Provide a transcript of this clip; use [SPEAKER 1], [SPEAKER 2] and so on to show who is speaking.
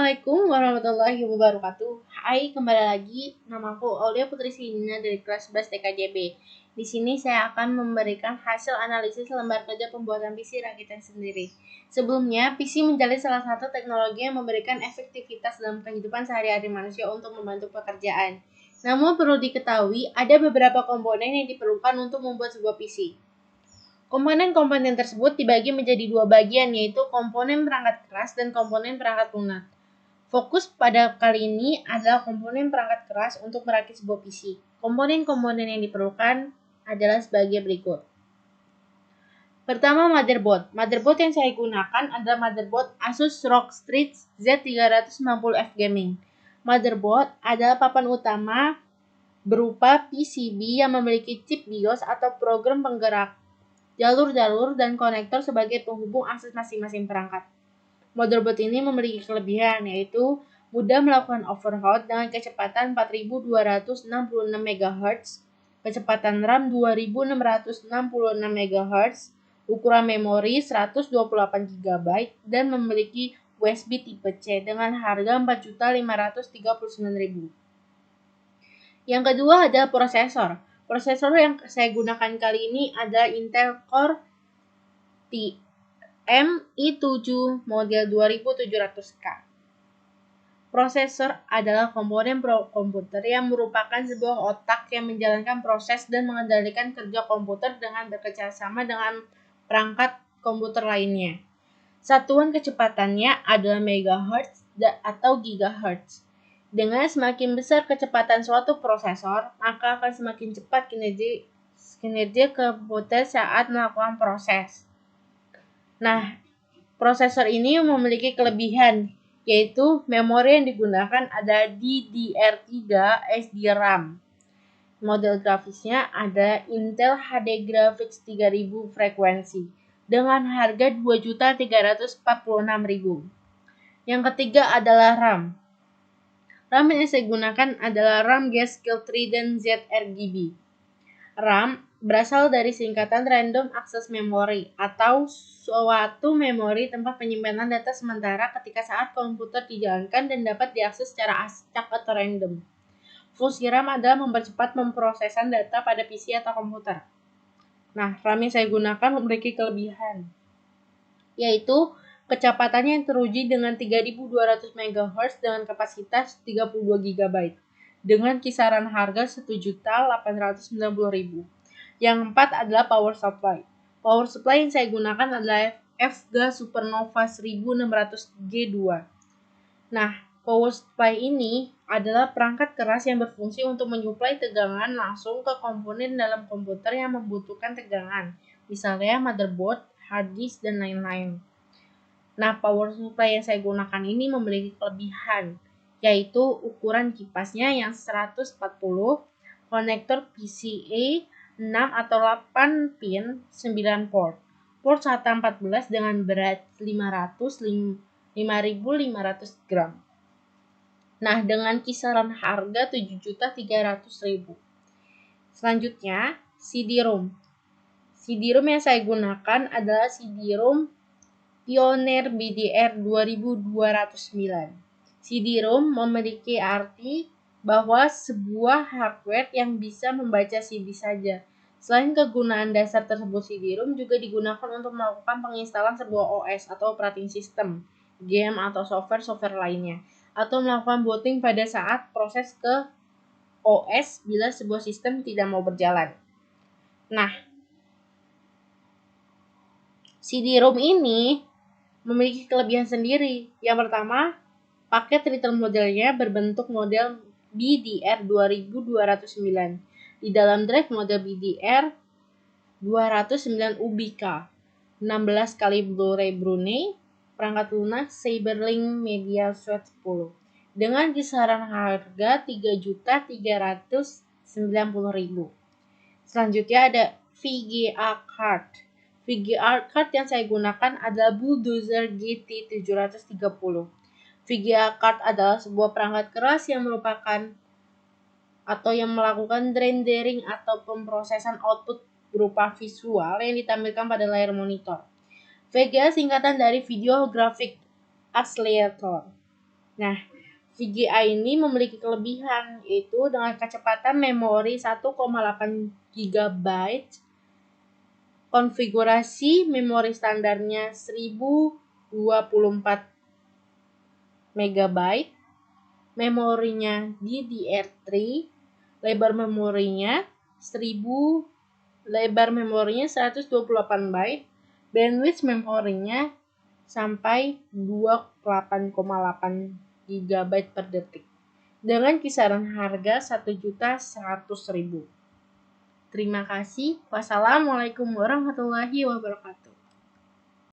[SPEAKER 1] Assalamualaikum warahmatullahi wabarakatuh. Hai, kembali lagi. Namaku Aulia Putri Sinina dari kelas 11 TKJB. Di sini saya akan memberikan hasil analisis lembar kerja pembuatan PC rakitan sendiri. Sebelumnya, PC menjadi salah satu teknologi yang memberikan efektivitas dalam kehidupan sehari-hari manusia untuk membantu pekerjaan. Namun perlu diketahui, ada beberapa komponen yang diperlukan untuk membuat sebuah PC. Komponen-komponen tersebut dibagi menjadi dua bagian, yaitu komponen perangkat keras dan komponen perangkat lunak. Fokus pada kali ini adalah komponen perangkat keras untuk merakit sebuah PC. Komponen-komponen yang diperlukan adalah sebagai berikut. Pertama, motherboard. Motherboard yang saya gunakan adalah motherboard Asus ROG Strix Z390F Gaming. Motherboard adalah papan utama berupa PCB yang memiliki chip BIOS atau program penggerak, jalur-jalur, dan konektor sebagai penghubung akses masing-masing perangkat. Motherboard ini memiliki kelebihan, yaitu mudah melakukan overclock dengan kecepatan 4266 MHz, kecepatan RAM 2666 MHz, ukuran memori 128 GB, dan memiliki USB tipe C dengan harga 4.539.000. Yang kedua adalah prosesor. Prosesor yang saya gunakan kali ini adalah Intel Core i7 model 2700K. Prosesor adalah komponen komputer yang merupakan sebuah otak yang menjalankan proses dan mengendalikan kerja komputer dengan bekerjasama dengan perangkat komputer lainnya. Satuan kecepatannya adalah megahertz atau gigahertz. Dengan semakin besar kecepatan suatu prosesor, maka akan semakin cepat kinerja komputer saat melakukan proses. Nah, prosesor ini memiliki kelebihan, yaitu memori yang digunakan adalah DDR3 SDRAM. Model grafisnya ada Intel HD Graphics 3000 frekuensi dengan harga 2.346.000. Yang ketiga adalah RAM. RAM yang saya gunakan adalah RAM G-Skill Trident ZRGB. RAM berasal dari singkatan Random Access Memory atau suatu memori tempat penyimpanan data sementara ketika saat komputer dijalankan dan dapat diakses secara acak atau random. Fungsi RAM adalah mempercepat pemrosesan data pada PC atau komputer. Nah, RAM yang saya gunakan memiliki kelebihan, yaitu kecepatannya yang teruji dengan 3200 MHz dengan kapasitas 32 GB dengan kisaran harga 1.890.000. Yang keempat adalah power supply. Power supply yang saya gunakan adalah FGA Supernova 1600G2. Nah, power supply ini adalah perangkat keras yang berfungsi untuk menyuplai tegangan langsung ke komponen dalam komputer yang membutuhkan tegangan, misalnya motherboard, hard disk, dan lain-lain. Nah, power supply yang saya gunakan ini memiliki kelebihan, yaitu ukuran kipasnya yang 140, konektor PCIe 6 atau 8 pin 9 port 114 dengan berat 500 5.500 gram. Nah, dengan kisaran harga 7.300.000. Selanjutnya, CD-ROM. CD-ROM yang saya gunakan adalah CD-ROM Pioneer BDR 2209. CD-ROM memiliki arti bahwa sebuah hardware yang bisa membaca CD saja. Selain kegunaan dasar tersebut, CD-ROM juga digunakan untuk melakukan penginstalan sebuah OS atau operating system, game atau software lainnya, atau melakukan booting pada saat proses ke OS bila sebuah sistem tidak mau berjalan. Nah, CD-ROM ini memiliki kelebihan sendiri. Yang pertama, paket return modelnya berbentuk model BDR 2209. Di dalam drive model BDR 209 UBK, 16 kali Blu-ray Brunei, perangkat lunak Cyberlink Media Suite 10 dengan kisaran harga 3.390.000. Selanjutnya ada VGA card. VGA card yang saya gunakan adalah Bulldozer GT730. VGA card adalah sebuah perangkat keras yang merupakan atau yang melakukan rendering atau pemrosesan output berupa visual yang ditampilkan pada layar monitor. VGA singkatan dari Video Graphic Accelerator. Nah, VGA ini memiliki kelebihan, yaitu dengan kecepatan memori 1,8 GB, konfigurasi memori standarnya 1024 MB, memorinya DDR3, lebar memorinya 128 byte, bandwidth memorinya sampai 28,8 GB per detik dengan kisaran harga 1.100.000. Terima kasih. Wassalamualaikum warahmatullahi wabarakatuh.